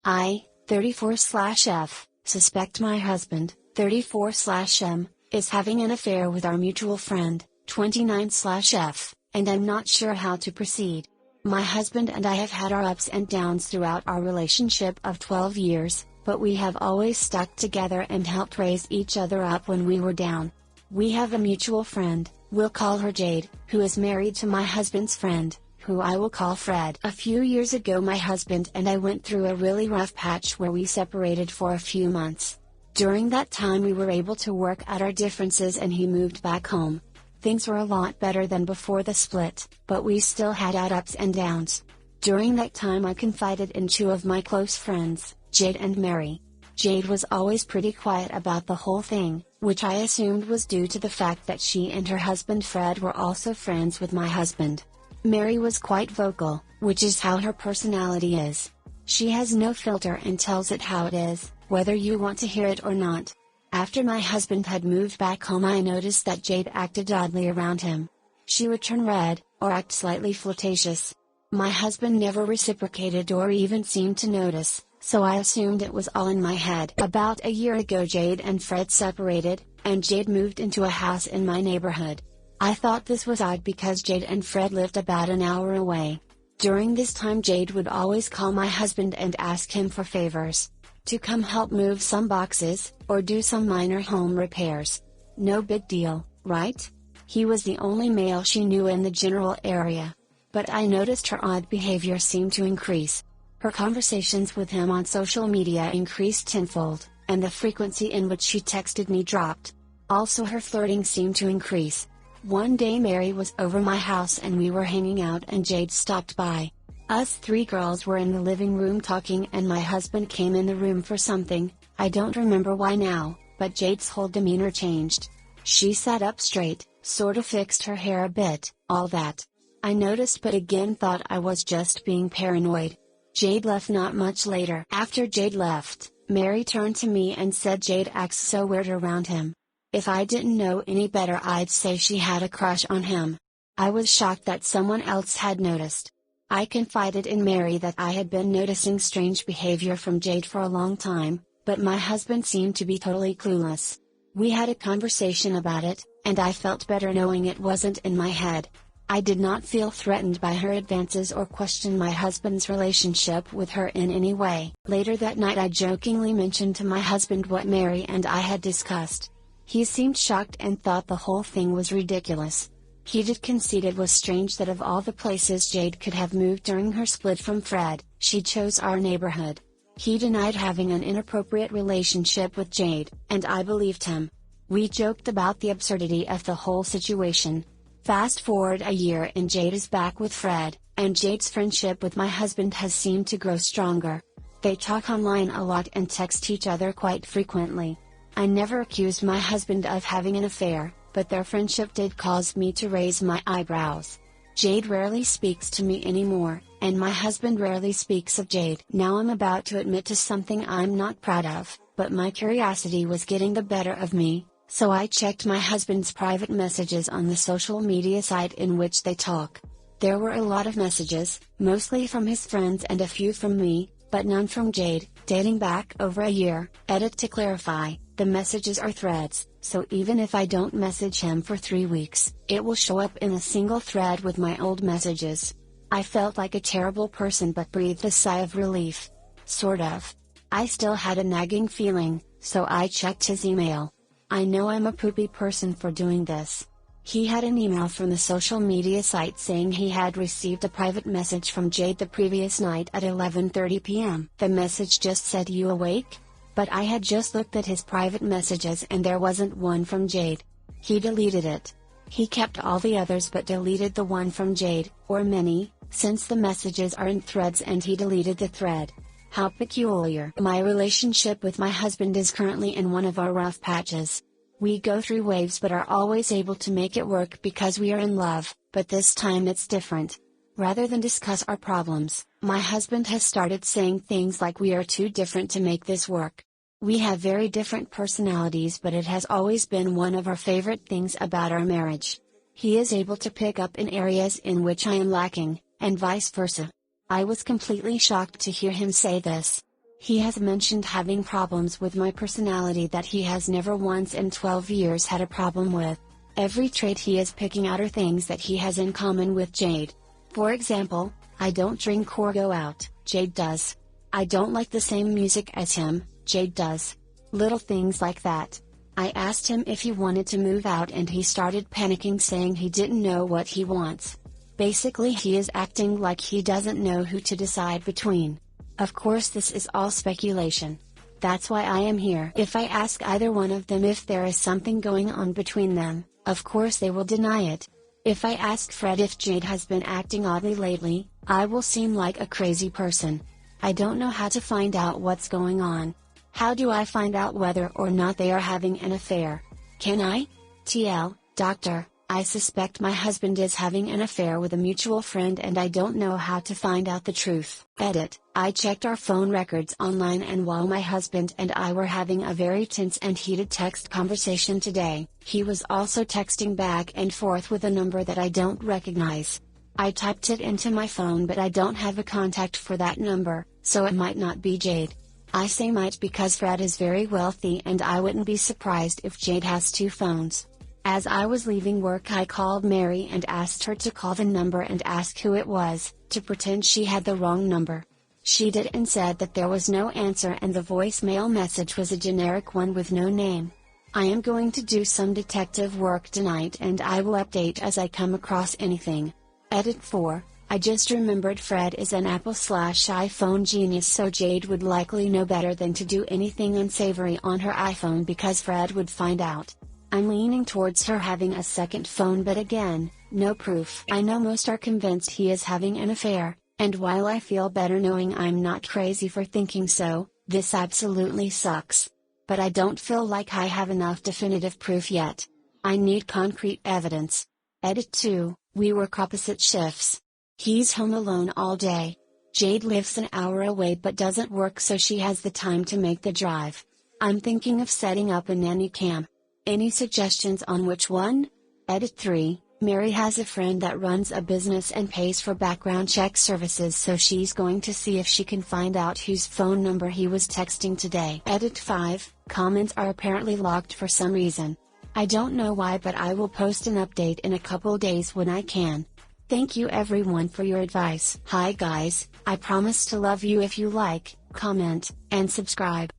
I, 34/F, suspect my husband, 34/M, is having an affair with our mutual friend, 29/F, and I'm not sure how to proceed. My husband and I have had our ups and downs throughout our relationship of 12 years, but we have always stuck together and helped raise each other up when we were down. We have a mutual friend, we'll call her Jade, who is married to my husband's friend, who I will call Fred. A few years ago my husband and I went through a really rough patch where we separated for a few months. During that time we were able to work out our differences and he moved back home. Things were a lot better than before the split, but we still had our ups and downs. During that time I confided in two of my close friends, Jade and Mary. Jade was always pretty quiet about the whole thing, which I assumed was due to the fact that she and her husband Fred were also friends with my husband. Mary was quite vocal, which is how her personality is. She has no filter and tells it how it is, whether you want to hear it or not. After my husband had moved back home I noticed that Jade acted oddly around him. She would turn red, or act slightly flirtatious. My husband never reciprocated or even seemed to notice, so I assumed it was all in my head. About a year ago Jade and Fred separated, and Jade moved into a house in my neighborhood. I thought this was odd because Jade and Fred lived about an hour away. During this time Jade would always call my husband and ask him for favors. To come help move some boxes, or do some minor home repairs. No big deal, right? He was the only male she knew in the general area. But I noticed her odd behavior seemed to increase. Her conversations with him on social media increased tenfold, and the frequency in which she texted me dropped. Also her flirting seemed to increase. One day Mary was over my house and we were hanging out and Jade stopped by. Us three girls were in the living room talking and my husband came in the room for something, I don't remember why now, but Jade's whole demeanor changed. She sat up straight, sort of fixed her hair a bit, all that. I noticed but again thought I was just being paranoid. Jade left not much later. After Jade left, Mary turned to me and said Jade acts so weird around him. If I didn't know any better I'd say she had a crush on him. I was shocked that someone else had noticed. I confided in Mary that I had been noticing strange behavior from Jade for a long time, but my husband seemed to be totally clueless. We had a conversation about it, and I felt better knowing it wasn't in my head. I did not feel threatened by her advances or question my husband's relationship with her in any way. Later that night I jokingly mentioned to my husband what Mary and I had discussed. He seemed shocked and thought the whole thing was ridiculous. He did concede it was strange that of all the places Jade could have moved during her split from Fred, she chose our neighborhood. He denied having an inappropriate relationship with Jade, and I believed him. We joked about the absurdity of the whole situation. Fast forward a year and Jade is back with Fred, and Jade's friendship with my husband has seemed to grow stronger. They talk online a lot and text each other quite frequently. I never accused my husband of having an affair, but their friendship did cause me to raise my eyebrows. Jade rarely speaks to me anymore, and my husband rarely speaks of Jade. Now I'm about to admit to something I'm not proud of, but my curiosity was getting the better of me, so I checked my husband's private messages on the social media site in which they talk. There were a lot of messages, mostly from his friends and a few from me, but none from Jade, dating back over a year. Edit to clarify, the messages are threads, so even if I don't message him for 3 weeks, it will show up in a single thread with my old messages. I felt like a terrible person but breathed a sigh of relief. Sort of. I still had a nagging feeling, so I checked his email. I know I'm a poopy person for doing this. He had an email from the social media site saying he had received a private message from Jade the previous night at 11:30 p.m. The message just said "You awake?" But I had just looked at his private messages and there wasn't one from Jade. He deleted it. He kept all the others but deleted the one from Jade, or many, since the messages are in threads and he deleted the thread. How peculiar. My relationship with my husband is currently in one of our rough patches. We go through waves but are always able to make it work because we are in love, but this time it's different. Rather than discuss our problems, my husband has started saying things like we are too different to make this work. We have very different personalities but it has always been one of our favorite things about our marriage. He is able to pick up in areas in which I am lacking, and vice versa. I was completely shocked to hear him say this. He has mentioned having problems with my personality that he has never once in 12 years had a problem with. Every trait he is picking out are things that he has in common with Jade. For example, I don't drink or go out, Jade does. I don't like the same music as him, Jade does. Little things like that. I asked him if he wanted to move out and he started panicking, saying he didn't know what he wants. Basically, he is acting like he doesn't know who to decide between. Of course, this is all speculation. That's why I am here. If I ask either one of them if there is something going on between them, of course they will deny it. If I ask Fred if Jade has been acting oddly lately, I will seem like a crazy person. I don't know how to find out what's going on. How do I find out whether or not they are having an affair? Can I? TL, doctor, I suspect my husband is having an affair with a mutual friend and I don't know how to find out the truth. Edit, I checked our phone records online, and while my husband and I were having a very tense and heated text conversation today, he was also texting back and forth with a number that I don't recognize. I typed it into my phone, but I don't have a contact for that number, so it might not be Jade. I say might because Fred is very wealthy and I wouldn't be surprised if Jade has two phones. As I was leaving work, I called Mary and asked her to call the number and ask who it was, to pretend she had the wrong number. She did and said that there was no answer and the voicemail message was a generic one with no name. I am going to do some detective work tonight and I will update as I come across anything. Edit 4. I just remembered Fred is an Apple/iPhone genius, so Jade would likely know better than to do anything unsavory on her iPhone because Fred would find out. I'm leaning towards her having a second phone, but again, no proof. I know most are convinced he is having an affair, and while I feel better knowing I'm not crazy for thinking so, this absolutely sucks. But I don't feel like I have enough definitive proof yet. I need concrete evidence. Edit 2, we work opposite shifts. He's home alone all day. Jade lives an hour away but doesn't work, so she has the time to make the drive. I'm thinking of setting up a nanny cam. Any suggestions on which one? Edit 3, Mary has a friend that runs a business and pays for background check services, so she's going to see if she can find out whose phone number he was texting today. Edit 5, comments are apparently locked for some reason. I don't know why, but I will post an update in a couple days when I can. Thank you everyone for your advice. Hi guys, I promise to love you if you like, comment, and subscribe.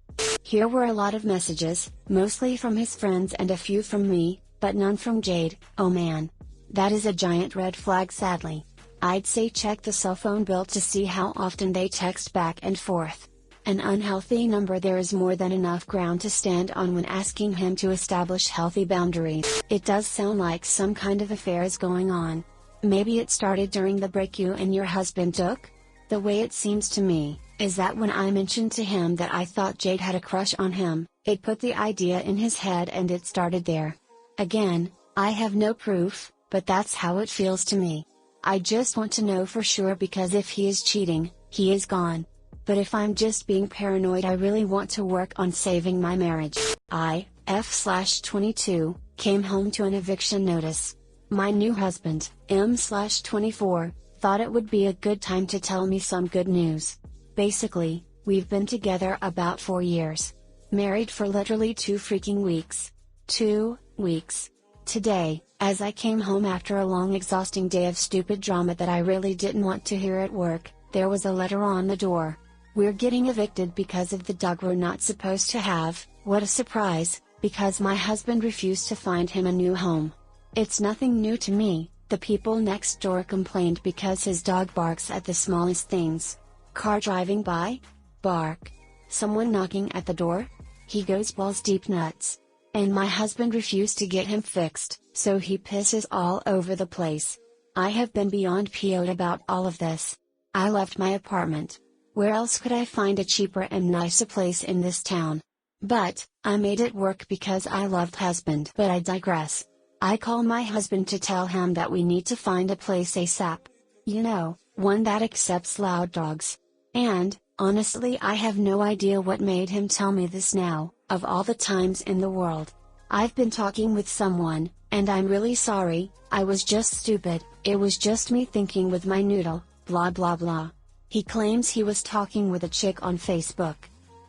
Here were a lot of messages, mostly from his friends and a few from me, but none from Jade. Oh man. That is a giant red flag, sadly. I'd say check the cell phone bill to see how often they text back and forth. An unhealthy number. There is more than enough ground to stand on when asking him to establish healthy boundaries. It does sound like some kind of affair is going on. Maybe it started during the break you and your husband took? The way it seems to me, is that when I mentioned to him that I thought Jade had a crush on him, it put the idea in his head and it started there. Again, I have no proof, but that's how it feels to me. I just want to know for sure, because if he is cheating, he is gone. But if I'm just being paranoid, I really want to work on saving my marriage. I, F/22, came home to an eviction notice. My new husband, M/24, thought it would be a good time to tell me some good news. Basically, we've been together about 4 years. Married for literally 2 freaking weeks. 2 weeks. Today, as I came home after a long exhausting day of stupid drama that I really didn't want to hear at work, there was a letter on the door. We're getting evicted because of the dog we're not supposed to have. What a surprise, because my husband refused to find him a new home. It's nothing new to me. The people next door complained because his dog barks at the smallest things. Car driving by? Bark. Someone knocking at the door? He goes balls deep nuts. And my husband refused to get him fixed, so he pisses all over the place. I have been beyond PO'd about all of this. I left my apartment. Where else could I find a cheaper and nicer place in this town? But, I made it work because I loved husband. But I digress. I call my husband to tell him that we need to find a place ASAP. You know, one that accepts loud dogs. And, honestly, I have no idea what made him tell me this now, of all the times in the world. I've been talking with someone, and I'm really sorry, I was just stupid, it was just me thinking with my noodle, blah blah blah. He claims he was talking with a chick on Facebook,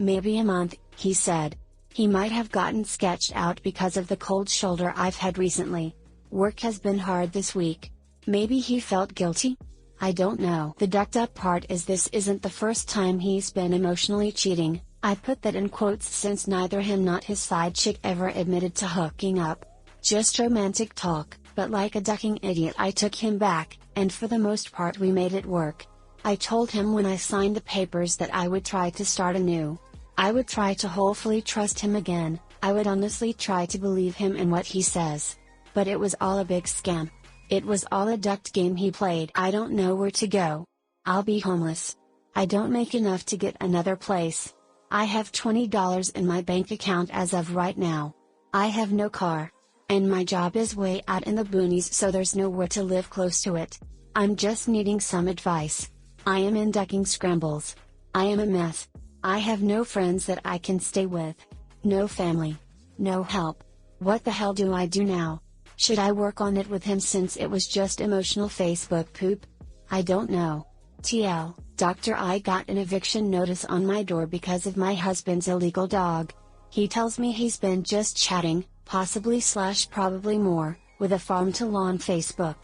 Maybe a month, he said. He might have gotten sketched out because of the cold shoulder I've had recently. Work has been hard this week. Maybe he felt guilty? I don't know. The ducked up part is this isn't the first time he's been emotionally cheating. I put that in quotes since neither him nor his side chick ever admitted to hooking up. Just romantic talk, but like a ducking idiot I took him back, and for the most part we made it work. I told him when I signed the papers that I would try to start anew. I would try to hopefully trust him again, I would honestly try to believe him and what he says. But it was all a big scam. It was all a ducked game he played. I don't know where to go. I'll be homeless. I don't make enough to get another place. I have $20 in my bank account as of right now. I have no car. And my job is way out in the boonies, so there's nowhere to live close to it. I'm just needing some advice. I am in ducking scrambles. I am a mess. I have no friends that I can stay with. No family. No help. What the hell do I do now? Should I work on it with him since it was just emotional Facebook poop? I don't know. TL, Doctor, I got an eviction notice on my door because of my husband's illegal dog. He tells me he's been just chatting, possibly/probably more, with a farm to lawn Facebook.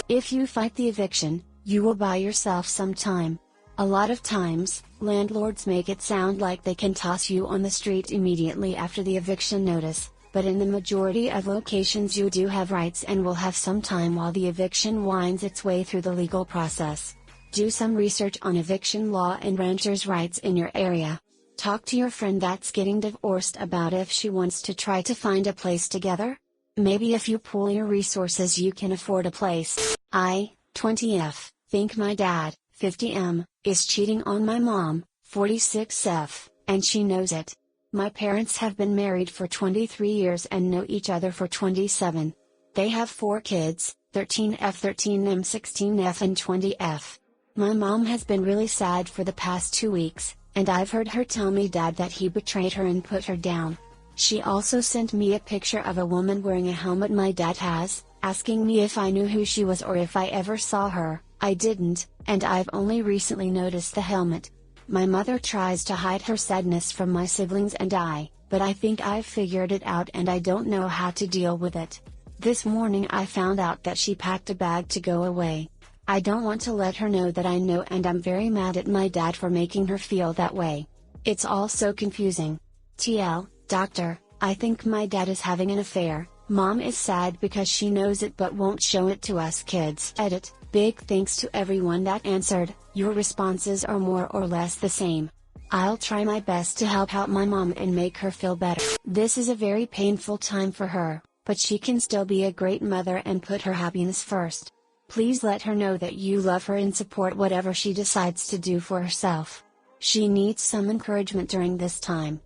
If you fight the eviction, you will buy yourself some time. A lot of times, landlords make it sound like they can toss you on the street immediately after the eviction notice, but in the majority of locations you do have rights and will have some time while the eviction winds its way through the legal process. Do some research on eviction law and renters' rights in your area. Talk to your friend that's getting divorced about if she wants to try to find a place together. Maybe if you pool your resources you can afford a place. I, 20F, think my dad, 50M, is cheating on my mom, 46F, and she knows it. My parents have been married for 23 years and know each other for 27. They have 4 kids, 13F, 13M, 16F and 20F. My mom has been really sad for the past 2 weeks, and I've heard her tell me dad that he betrayed her and put her down. She also sent me a picture of a woman wearing a helmet my dad has, asking me if I knew who she was or if I ever saw her. I didn't, and I've only recently noticed the helmet. My mother tries to hide her sadness from my siblings and I, but I think I've figured it out and I don't know how to deal with it. This morning I found out that she packed a bag to go away. I don't want to let her know that I know, and I'm very mad at my dad for making her feel that way. It's all so confusing. TL, Doctor, I think my dad is having an affair. Mom is sad because she knows it but won't show it to us kids. Edit. Big thanks to everyone that answered. Your responses are more or less the same. I'll try my best to help out my mom and make her feel better. This is a very painful time for her, but she can still be a great mother and put her happiness first. Please let her know that you love her and support whatever she decides to do for herself. She needs some encouragement during this time.